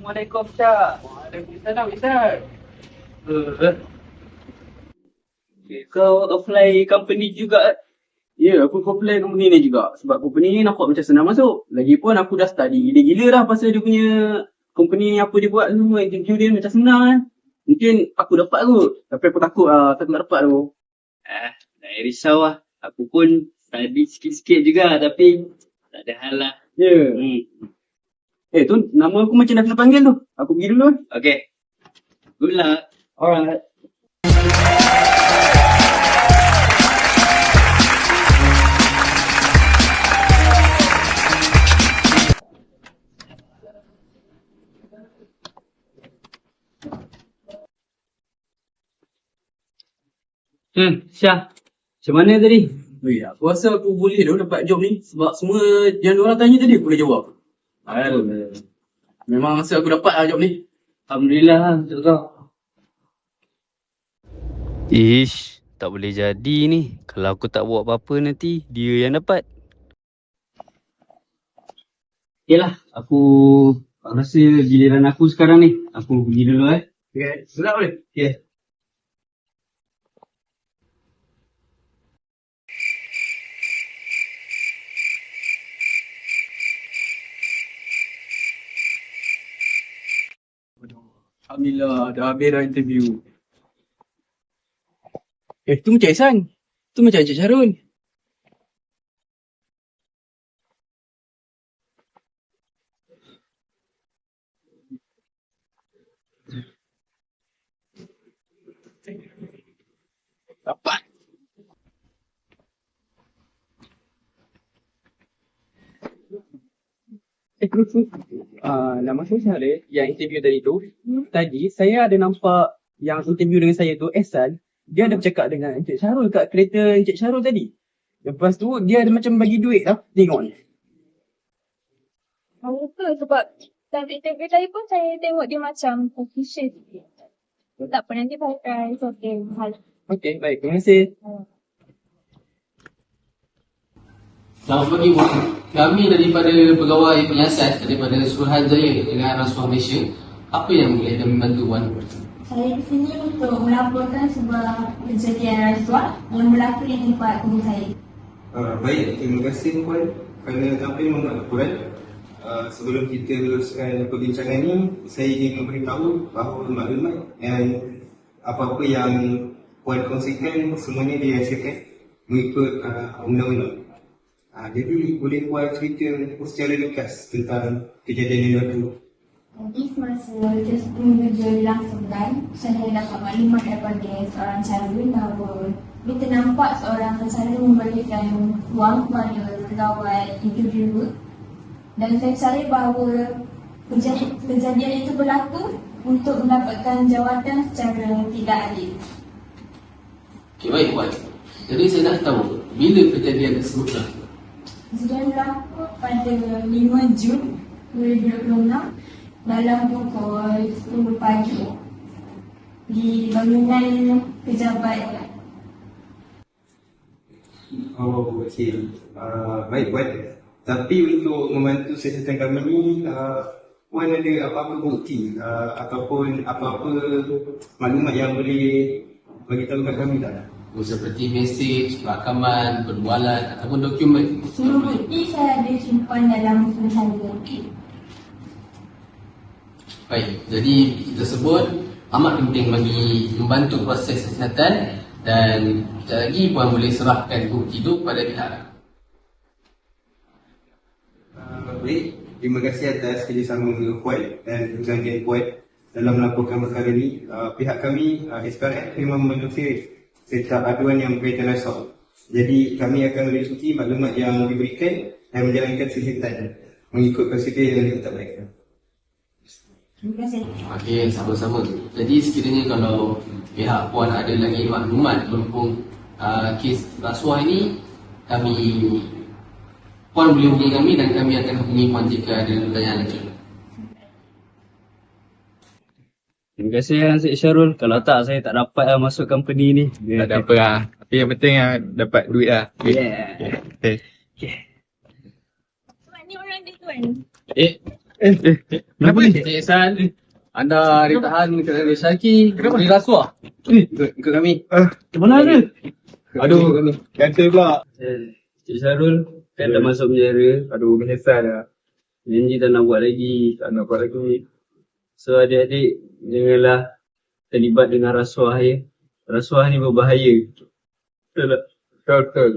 Assalamualaikum, Syah. Waalaikumsalam, Ustaz. Uh, Kau apply company juga? Ya, aku apply company ni juga. Sebab company ni nampak macam senang masuk. Lagipun aku dah study gila-gila dah pasal dia punya company apa dia buat tu. Interview dia macam senang kan. Mungkin aku dapat kot. Tapi aku takut lah, takut tak dapat tu. Tak payah risau lah. Aku pun study sikit-sikit juga tapi tak ada hal lah. Ya. Tu nama aku macam dah kena panggil tu. Aku pergi dulu. Okay. Good luck. Alright. Syah. Macam mana tadi? Aku rasa aku boleh dah dapat job ni. Sebab semua yang orang tanya tadi aku boleh jawab. Memang rasa aku dapat lah job ni. Alhamdulillah. Ish, tak boleh jadi ni. Kalau aku tak buat apa-apa nanti, dia yang dapat. Yelah, aku rasa giliran aku sekarang ni. Aku pergi dulu Okay, sedap boleh? Okay. Alhamdulillah, dah habis dah interview. Tu macam Ihsan. Tu macam Encik Syarul. Dapat. Nama saya Syarul yang interview tadi tu. Tadi saya ada nampak yang interview dengan saya tu, Ihsan. Dia ada bercakap dengan Encik Syarul kat kereta Encik Syarul tadi. Lepas tu dia ada macam bagi duit lah. Tengok ni. Betul sebab dalam interview tadi pun saya tengok dia macam official sikit. Tak apa, nanti pakai software hal. Okey, baik. Terima kasih. Selamat pagi Puan. Kami daripada Pegawai Penyiasat daripada Suruhanjaya dengan Rasuah Malaysia. Apa yang boleh kami bantu Puan? Saya di sini untuk melaporkan sebuah kejadian rasuah yang berlaku di tempat kerja saya. Baik, terima kasih Puan kerana kami membuat laporan. Sebelum kita teruskan perbincangan ini, saya ingin memberitahu bahawa maklumat dan apa-apa yang Puan kongsikan semuanya dirahsiakan mengikut undang-undang. Jadi boleh Puan cerita secara ringkas tentang kejadian yang berlaku? Jadi semasa saya menuju langsungkan, saya dapat maklumat daripada seorang calon bahawa dia ternampak seorang calon memberikan wang kepada pegawai interview. Dan saya percaya bahawa kejadian itu berlaku untuk mendapatkan jawatan secara tidak adil. Okey, baik Puan. Jadi saya nak tahu bila kejadian tersebut berlaku? Kejadian berlaku pada 5 Jun 2026 dalam pukul 10 pagi di bangunan pejabat. Okey. Baik Puan. Tapi untuk membantu siasatan kami ni, Puan ada apa-apa bukti ataupun apa-apa maklumat yang boleh bagi tahu kat kami tak? Seperti mesej, rakaman, perbualan ataupun dokumen. Semua bukti saya ada simpan dalam surat. Baik, jadi tersebut amat penting bagi membantu proses siasatan dan sekejap lagi Puan boleh serahkan bukti itu kepada pihak. Baik, terima kasih atas kerjasama Puan dan perjanjian Puan dalam melaporkan perkara ini. Pihak kami, SPRF memang menelusuri setiap aduan yang berkaitan rasuah. Jadi kami akan meliputi maklumat yang diberikan dan menjalankan siasatan mengikut prosedur yang ditetapkan. Terima kasih. Okey, sama-sama. Jadi sekiranya kalau pihak Puan ada lagi maklumat berhubung kes rasuah ini, Puan boleh hubungi kami dan kami akan hubungi Puan jika ada pertanyaan lanjut. Terima kasih Encik Syarul. Kalau tak, saya tak dapat lah masuk company ni. Tak ada apa lah. Tapi yang penting dapat duit lah. Yeah. Okay. Sebab ni orang dia tuan. Kenapa ni? Cik Ihsan, anda ditahan kerana Syaki beri rasuah. Ikut kami. Mana ada? Aduh, kata pula. Cik Syarul kan dah masuk penjara. Aduh, menyesal dah. Janji tak nak buat lagi. Tak nak buat lagi. So adik-adik janganlah terlibat dengan rasuah ya. Rasuah ni berbahaya. Betul tak? Betul.